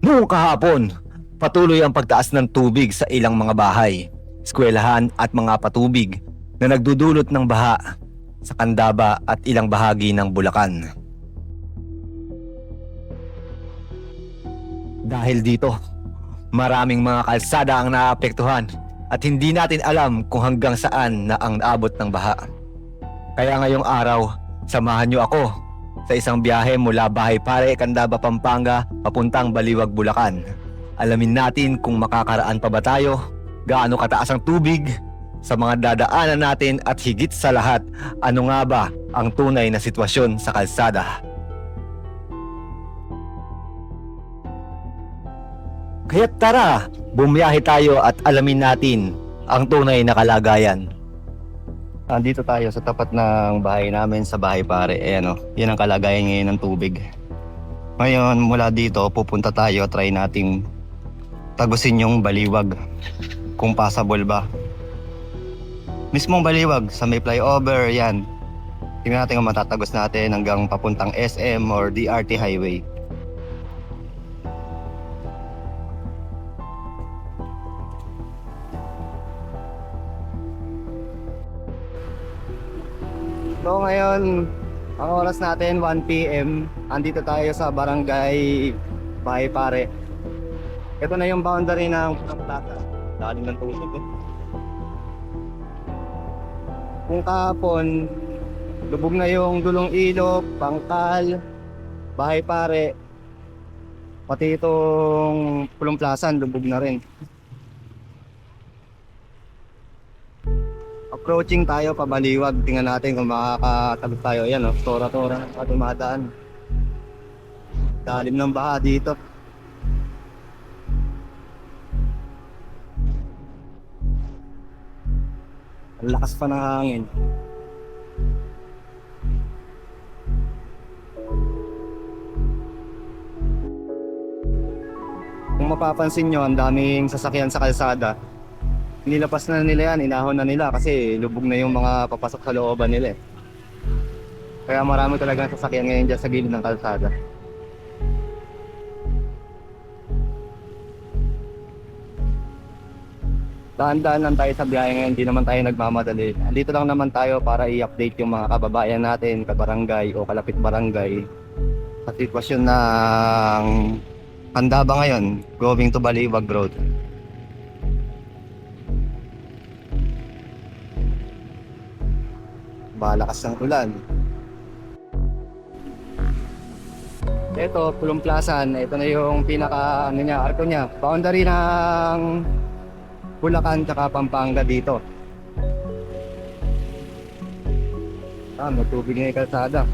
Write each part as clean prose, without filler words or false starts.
Noong kahapon, patuloy ang pagtaas ng tubig sa ilang mga bahay, eskwelahan at mga patubig na nagdudulot ng baha sa Candaba at ilang bahagi ng Bulacan. Dahil dito, maraming mga kalsada ang naapektuhan at hindi natin alam kung hanggang saan na ang naabot ng baha. Kaya ngayong araw, samahan niyo ako sa isang biyahe mula Bahay Pare, Candaba, Pampanga papuntang Baliwag, Bulacan. Alamin natin kung makakaraan pa ba tayo, gaano kataas ang tubig sa mga dadaanan natin at higit sa lahat, ano nga ba ang tunay na sitwasyon sa kalsada. Kaya tara, bumiyahe tayo at alamin natin ang tunay na kalagayan. Andito tayo sa tapat ng bahay namin sa Bahay Pare. Ayan o, yan ang kalagayan ngayon ng tubig. Ngayon mula dito pupunta tayo, try nating tagusin yung Baliwag kung possible ba. Mismong Baliwag sa may flyover, yan. Tingnan natin kung matatagos natin hanggang papuntang SM or DRT Highway. So ngayon, ang oras natin 1 PM. Andito tayo sa barangay Bahay Pare. Ito na yung boundary ng Plata. Lalim ng tubig. Kung kahapon, lubog na yung Dulong Ilog, Pangkal, Bahay Pare. Pati itong Pulong Plaza, lubog na rin. Approaching tayo pa Baliwag, tingnan natin kung makakatagos tayo. Ayan o, tora-tora na dumadaan. Dalim ng baha dito. Ang lakas pa ng hangin. Kung mapapansin nyo, ang daming sasakyan sa kalsada. Nilapas na nila yan, inahon na nila kasi lubog na yung mga papasok sa looban nila eh. Kaya marami talagang sasakyan ngayon dyan sa gilid ng kalsada. Daan-daan lang tayo sa biyahe ngayon, hindi naman tayo nagmamadali. Andito lang naman tayo para i-update yung mga kababayan natin, kabarangay o kalapit barangay sa sitwasyon ng Candaba ngayon, going to Baliwag Road. Malakas ng ulan. Ito, Pulong Plaza, ito na yung pinaka arko niya, boundary ng Bulacan tsaka Pampanga dito. Magtubig na yung kalsada.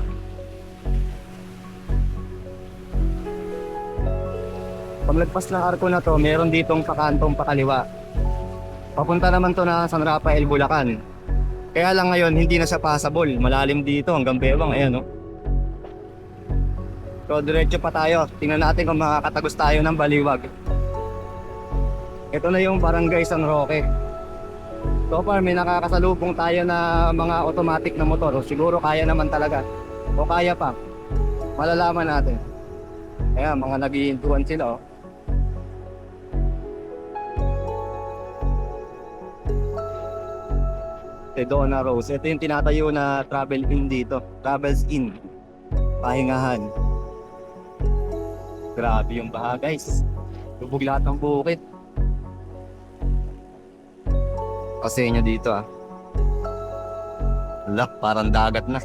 Paglagpas ng arko na to, meron ditong pakantong pakaliwa. Papunta naman to na San Rafael, Bulacan. Kaya lang ngayon, hindi na siya passable. Malalim dito hanggang bewang. Ayan, no? So, diretso pa tayo. Tingnan natin kung makakatagos tayo ng Baliwag. Ito na yung Barangay San Roque. So far, may nakakasalubong tayo na mga automatic na motor. O, siguro kaya naman talaga. O kaya pa. Malalaman natin. Ayan, mga nag-iintuan sila, oh. Sedona Rose. Ito yung tinatayo na travel inn dito. Travels Inn. Pahingahan. Grabe yung baha, guys. Lubog lahat ng bukid. Kasi niya dito, ah. Wala, parang dagat na.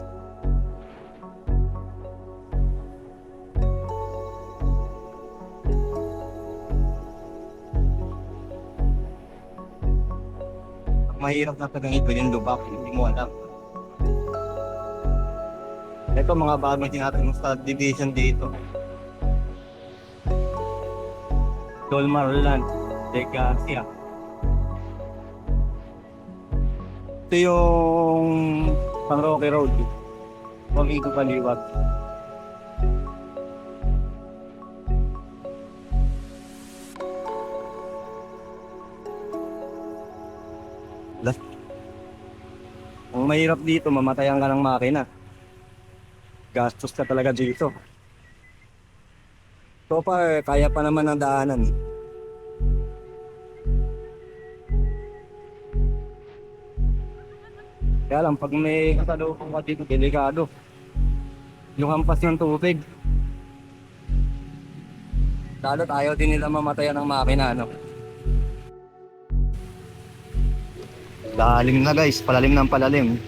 Mahirap na tagang ito yung lubak, hindi mo alam. Ito mga bagong tinatawag sa division dito. Dolmarland, Legacia. Ito yung San Roque Road. Going to Baliwag. Ang mahirap dito, mamatayan ka ng makina. Gastos ka talaga dito. So far, kaya pa naman ang daanan. Kaya lang, pag may kasalubong ka dito, delikado. Yung hampas ng tubig. Lalo't ayaw din nila mamatayan ng makina, no? Lalim na guys, palalim ng palalim.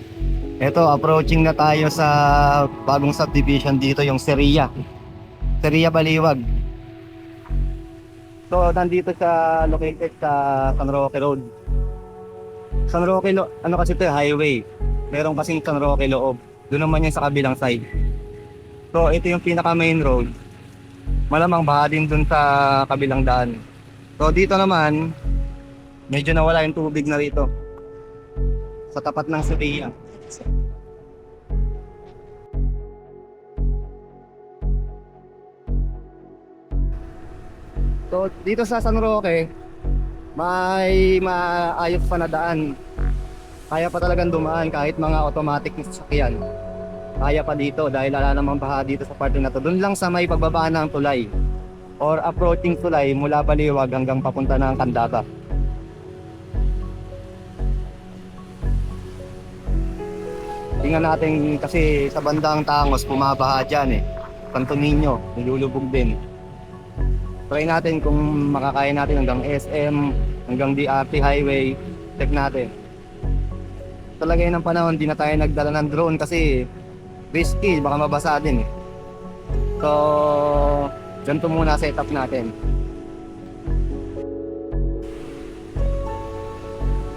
Ito, approaching na tayo sa bagong subdivision dito, yung Seria. Seria Baliwag. So, nandito sa located sa San Roque Road. San Roque, ano kasi ito, highway. Meron kasing San Roque loob. Doon naman yan sa kabilang side. So, ito yung pinaka main road. Malamang baha din doon sa kabilang daan. So, dito naman, medyo nawala yung tubig na rito. Sa tapat ng Seria. So, dito sa San Roque, may maayos pa na daan. Kaya pa talagang dumaan kahit mga automatic na sasakyan. Kaya pa dito dahil wala namang baha dito sa parte na to. Doon lang sa may pagbabaan ng tulay or approaching tulay mula Baliwag hanggang papunta ng Candata. Tingnan natin kasi sa bandang Tangos bumabaha dyan eh. Santo Niño, nilulubog din. Try natin kung makakaya natin hanggang SM, hanggang DRT Highway. Check natin. Talagay ng panahon, di na tayo nagdala ng drone kasi risky, baka mabasa din eh. So, ganito muna setup natin.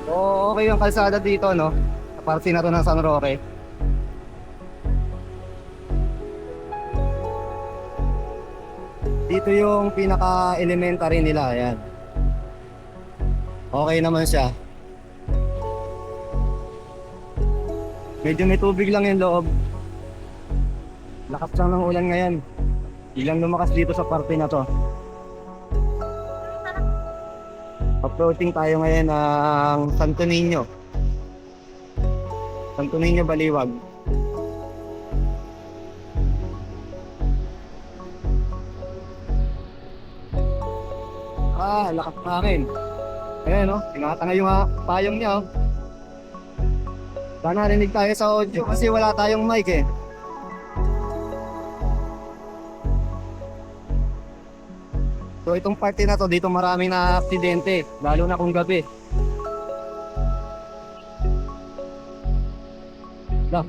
So, okay yung kalsada dito, no? Sa parte na to ng San Roque. Dito yung pinaka-elementary nila, ayan. Okay naman siya. Medyo may tubig lang yung loob. Lakas lang ng ulan ngayon. Ilang lumakas dito sa parte na to. Approaching tayo ngayon ng Santo Niño. Santo Niño Baliwag. Lakas ng hangin. Ayan, no? Tinatanga yung payong niya, oh. Sana narinig tayo sa audio kasi wala tayong mic eh. So itong parte na to, dito maraming na aksidente, lalo na kung gabi. Lah.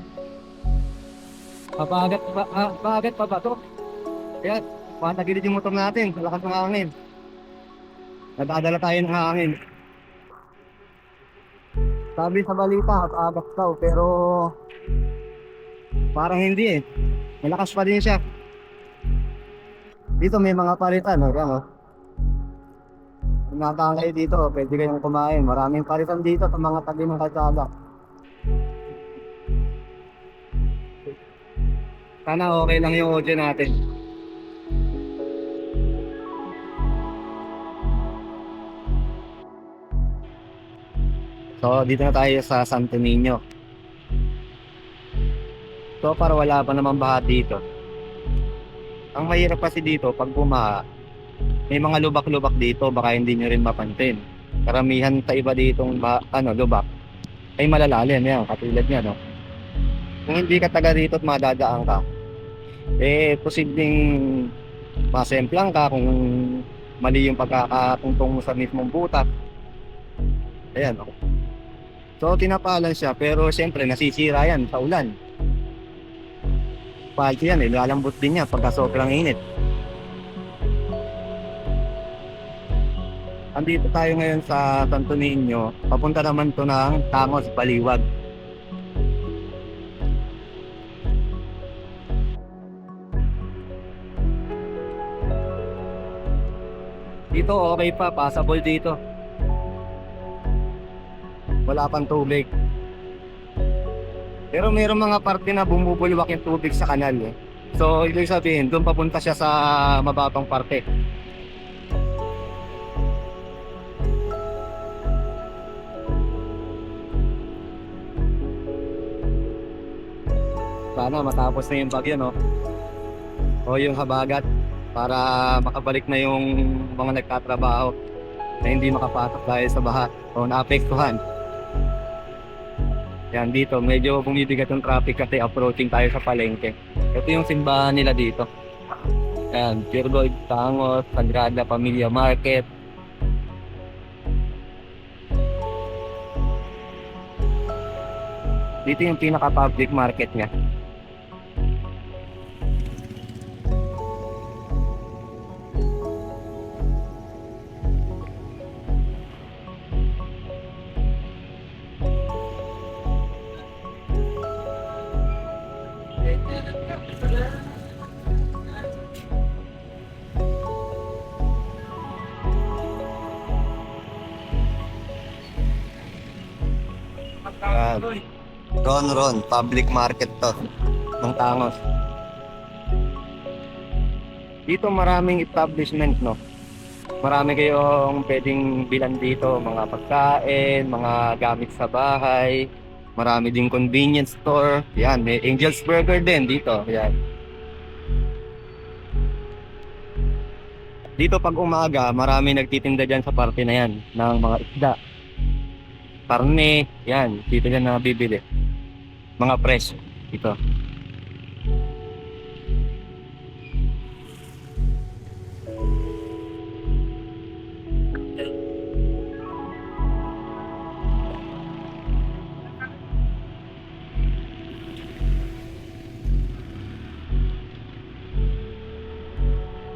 Papagat pa ba to? Kaya, patagilid yung motor natin, lakas ng hangin. Nadadala tayo ng hangin. Sabi sa balita, agak daw, pero parang hindi eh. Malakas pa din siya. Dito may mga palitan, no? Yan, oh. Kung nataan kayo dito, pwede kayong kumain. Maraming palitan dito sa mga tabi ng kalsada. Sana okay lang yung audio natin. So, dito na tayo sa Santo Niño. So, para wala pa naman baha dito. Ang mahirap kasi dito, pag bumaha, may mga lubak-lubak dito, baka hindi nyo rin mapansin. Karamihan sa iba ditong lubak, ay malalalim yan, katulad niya, no? Kung hindi ka taga dito at madadaan ka, eh, posibleng masemplang ka kung mali yung pagkakatungtong mo sa mismong butak. Ayan, no? So, tinapalan siya, pero siyempre nasisira yan sa ulan. Palto yan, lalambot din niya pagka sobrang init. Andito tayo ngayon sa Santo Niño, papunta naman to ng Tangos, Baliwag. Dito okay pa, passable dito. Wala pang tubig. Pero mayroong mga parte na bumubulwak yung tubig sa kanal eh. So, ibig sabihin, doon papunta siya sa mababang parte. Sana matapos na yung bagyo, no? O yung habagat. para makabalik na yung mga nagtatrabaho na hindi makapasok dahil sa baha o naapektuhan. Yan dito, medyo bumibigat yung traffic kasi approaching tayo sa palengke. Ito yung simbahan nila dito. Ayan, Pure Gold, Tangos, Sagrada Familia Market. Dito yung pinaka-public market niya. Ron, public market to ng Tangos. Dito maraming establishment, no? Marami kayong pwedeng bilan dito, mga pagkain, mga gamit sa bahay. Marami ding convenience store. Yan, may Angel's Burger din dito. Yan. Dito pag umaga, marami nagtitinda dyan sa parte na yan ng mga isda. Karne, yan, dito yan na bibili. Mga fresh ito.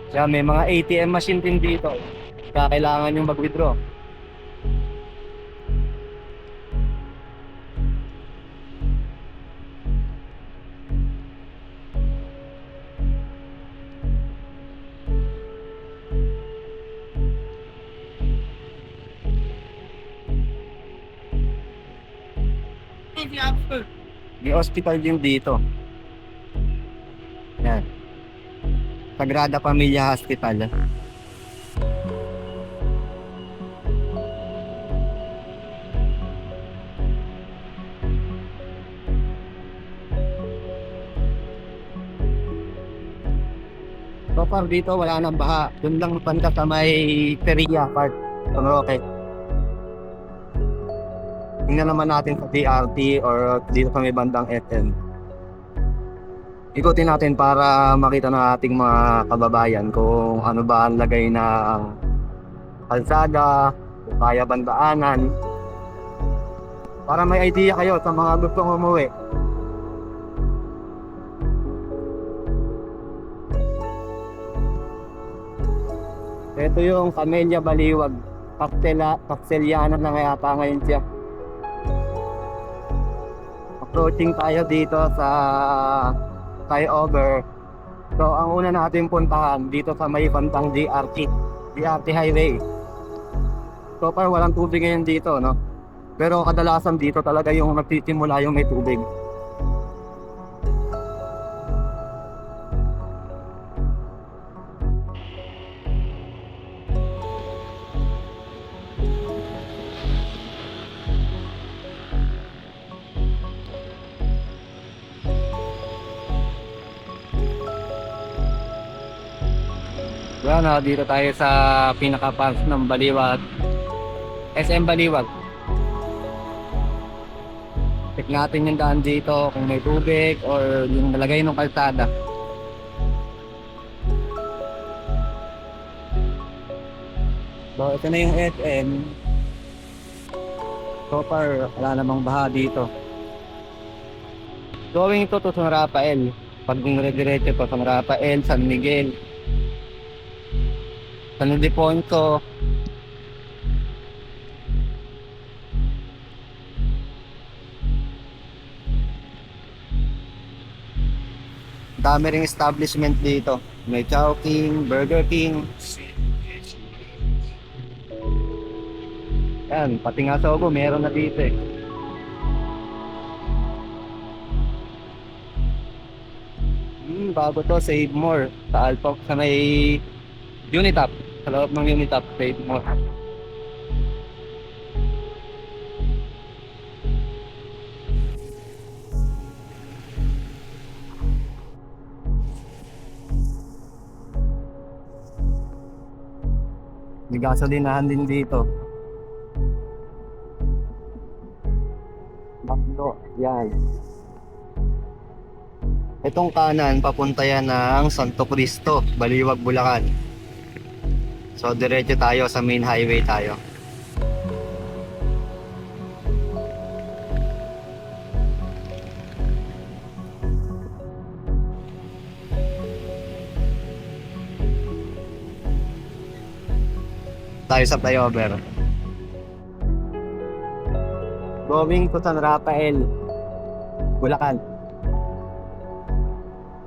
Kaya may mga ATM machine din dito. Kaya kailangan yung mag-withdraw. May hospital din dito. Yan. Sagrada Familia Hospital. So far dito wala nang baha. Doon lang banda sa may Peria Park, San Roque. Tingnan naman natin sa DRT or dito sa may bandang SM. Ikutin natin para makita ng ating mga kababayan kung ano ba ang lagay ng kalsada, kung kaya bandaanan. Para may idea kayo sa mga gustong umuwi. Ito yung Camellia Baliwag. Castellana na yata ngayon siya. Approaching tayo dito sa flyover. So ang una natin puntahan dito sa may bantang DRT Highway. So far walang tubig ngayon dito, no? Pero kadalasan dito talaga yung nagsisimula yung may tubig. Yan, dito tayo sa pinaka-park ng Baliwag. SM Baliwag. Check natin yung daan dito kung may tubig or yung nalagay ng kalsada. So ito na yung SM. So far wala namang baha dito. Going to San Rafael. Pag dire-diretso to San Rafael, San Miguel, San Ildefonso. Dami ring establishment dito. May Chowking, Burger King. Yan, pati nga Sogo, meron na dito eh. Bago to, Save More. Sa Alpha, sa may Unitap. Sa loob ng Unitap, Save More. May gasolinahan din dito. Baklo, yan. Itong kanan, papunta yan ng Santo Cristo, Baliwag, Bulacan. So, diretso tayo sa main highway tayo. Tayo sa flyover. Going to San Rafael, Bulacan.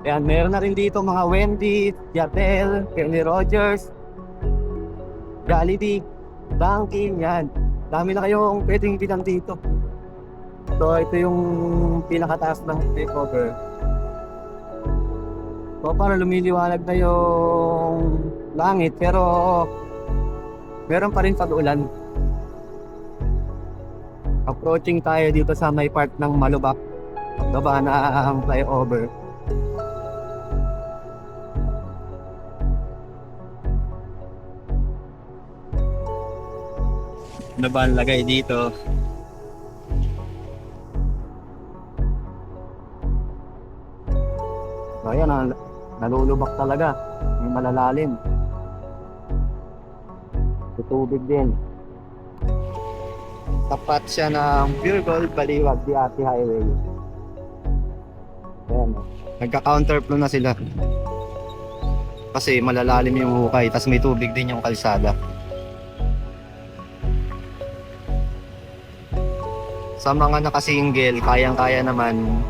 Ayan, meron na rin dito mga Wendy, Yatel, Kenny Rogers, Jollibee, Dunkin, yan. Dami na kayong pwedeng bilang dito. So, ito yung pinakataas ng flyover. So, para lumiliwanag na yung langit, pero meron pa rin pag-ulan. Approaching tayo dito sa may part ng Malubak, baba na ang flyover. Ano ba ang lagay dito? So, ayan, nalulubak talaga. May malalalim. May tubig din. Tapat siya ng Pure Gold Baliwag DRT Highway. Ayan. Nagka-counterflow na sila. Kasi malalalim yung hukay. Tapos may tubig din yung kalsada. Sa mga nakasingle, kayang-kaya naman.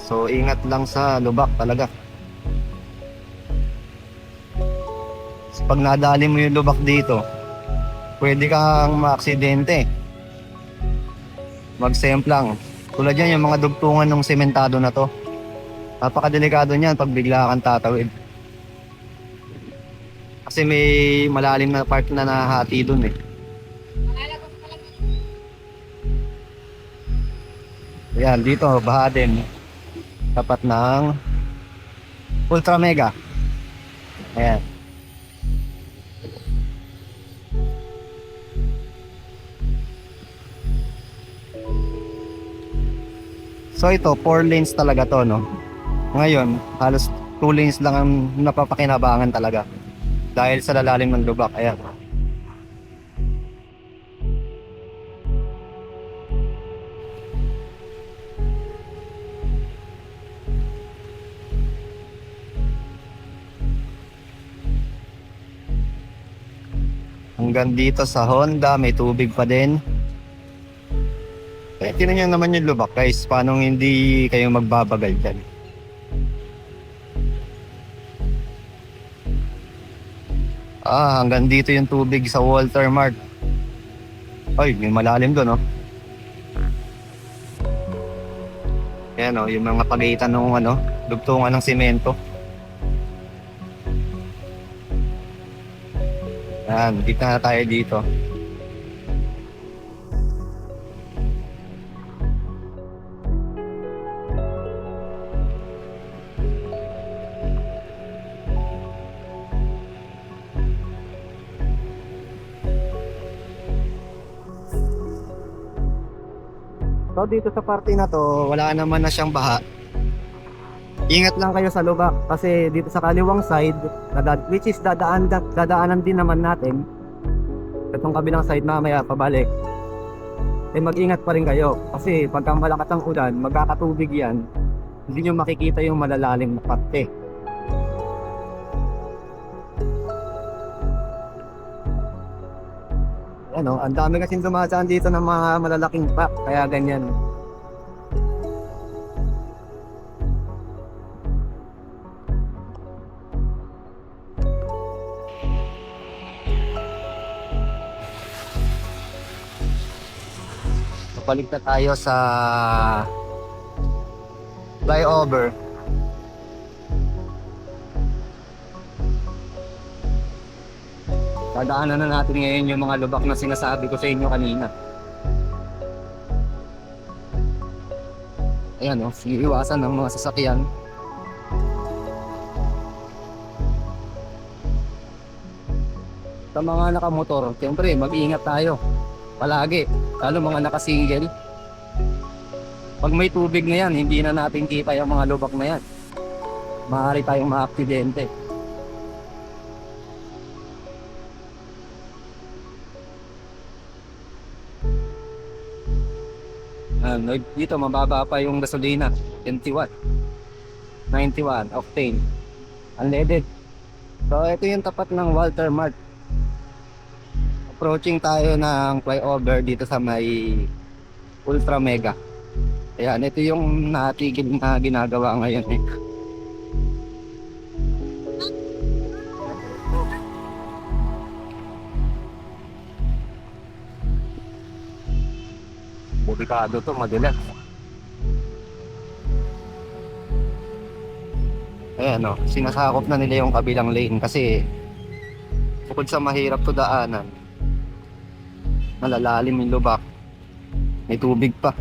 So, ingat lang sa lubak talaga. So, pag nadali mo yung lubak dito, pwede kang maaksidente. Mag-semplang. Tulad yan yung mga dugtungan ng sementado na to. Napakadelikado niyan pag bigla kang tatawid. Kasi may malalim na part na nahati dun eh. Ayan, dito, baha din. Tapat ng Ultra Mega. Ayan. So ito, 4 lanes talaga to, no? Ngayon, halos 2 lanes lang ang napapakinabangan talaga. Dahil sa lalalim ng lubak. Ayan. Hanggang dito sa Honda, may tubig pa din. Eh, tinan nyo naman yung lubak, guys. Paano hindi kayo magbabagal dyan? Hanggang dito yung tubig sa Walter Mart. Ay, may malalim doon, oh. Yan, oh, yung mga pagitan ng dugtungan ng semento. Yan, dito na tayo dito. So dito sa parte na to, wala naman na siyang baha. Ingat lang kayo sa lubak kasi dito sa kaliwang side, which is dadaanan din naman natin. Itong kabilang side mamaya pabalik. Eh mag-ingat pa rin kayo kasi pagka malakas ang ulan, magkakatubig yan. Hindi nyo makikita yung malalalim na parte. Ano, ang dami kasing dumadaan dito ng mga malalaking pack, kaya ganyan. Balik na tayo sa flyover. Dadaanan na natin ngayon yung mga lubak na sinasabi ko sa inyo kanina. Ayan, oh, iiwasan ng mga sasakyan. Sa mga nakamotor, siyempre mag-iingat tayo palagi, lalo mga naka-single. Pag may tubig na yan, hindi na natin kita yung mga lubak na yan. Maaari tayong maaksidente. Dito mababa pa yung gasolina, 21, 91 octane, unleaded. So ito yung tapat ng Walter Mart. Approaching tayo ng flyover dito sa may Ultra Mega. Ayan, ito yung natigil na ginagawa ngayon eh. Bubikado to, madilat. Ayan o, sinasakop na nila yung kabilang lane kasi bukod sa mahirap to daanan, malalalim yung lubak, may tubig pa.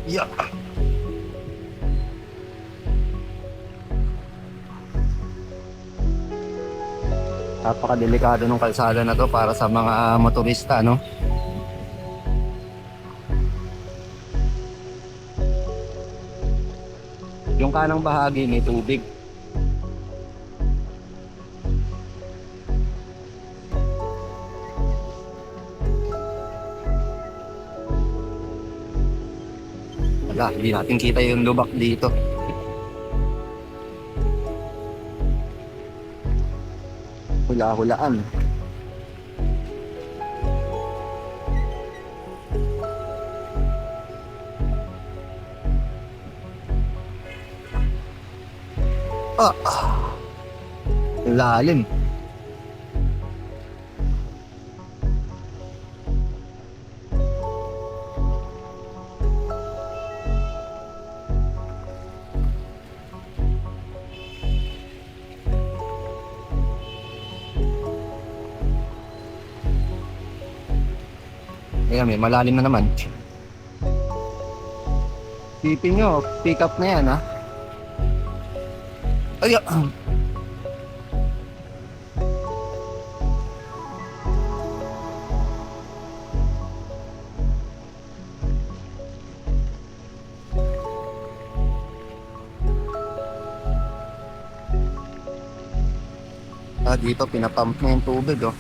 Yeah. Napakadelikado ng kalsada na to para sa mga motorista, no? Yung kanang bahagi may tubig. Wala, hindi natin kita yung lubak dito. Hula-hulaan. Lalim. Ayan, may malalim na naman. Sipin nyo, pick up na yan ha. Ay, dito pinapump na yung tubig oh.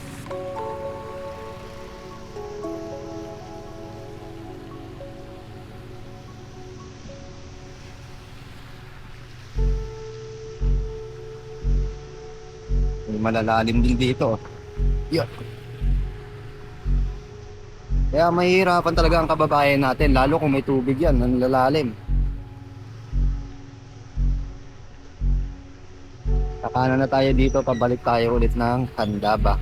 Malalalim din dito. Yeah. Kaya mahihirapan talaga ang kababayan natin, lalo kung may tubig yan, ang lalalim. Kakanan na tayo dito, pabalik tayo ulit ng Candaba.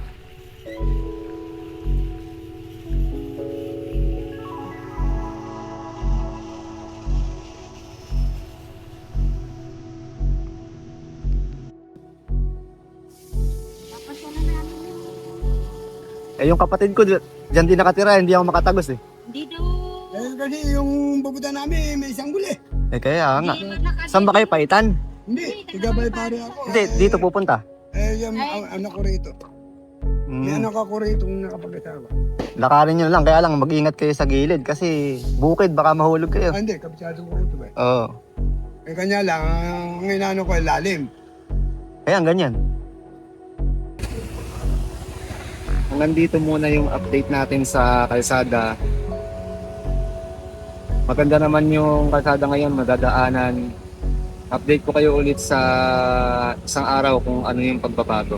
Eh yung kapatid ko diyan din nakatira, hindi ako makatagos eh. Hindi daw. Kasi yung pupunta namin may isang guli. Eh kaya nga. Hindi nakasya. Saan ba kayo paitan? Hindi, tigabay pare ako. Hindi, dito pupunta. Yung anak ko rito. May anak ako rito nakapag-asawa. Lakarin nyo lang, kaya lang mag-ingat kayo sa gilid kasi bukid, baka mahulog kayo. Hindi, kabisado ko rito eh. Oo. Kanya lang, ang inano ko lalim. Kaya ganyan. Hanggang dito muna yung update natin sa kalsada. Maganda naman yung kalsada ngayon, madadaanan. Update ko kayo ulit sa isang araw kung ano yung pagbabago.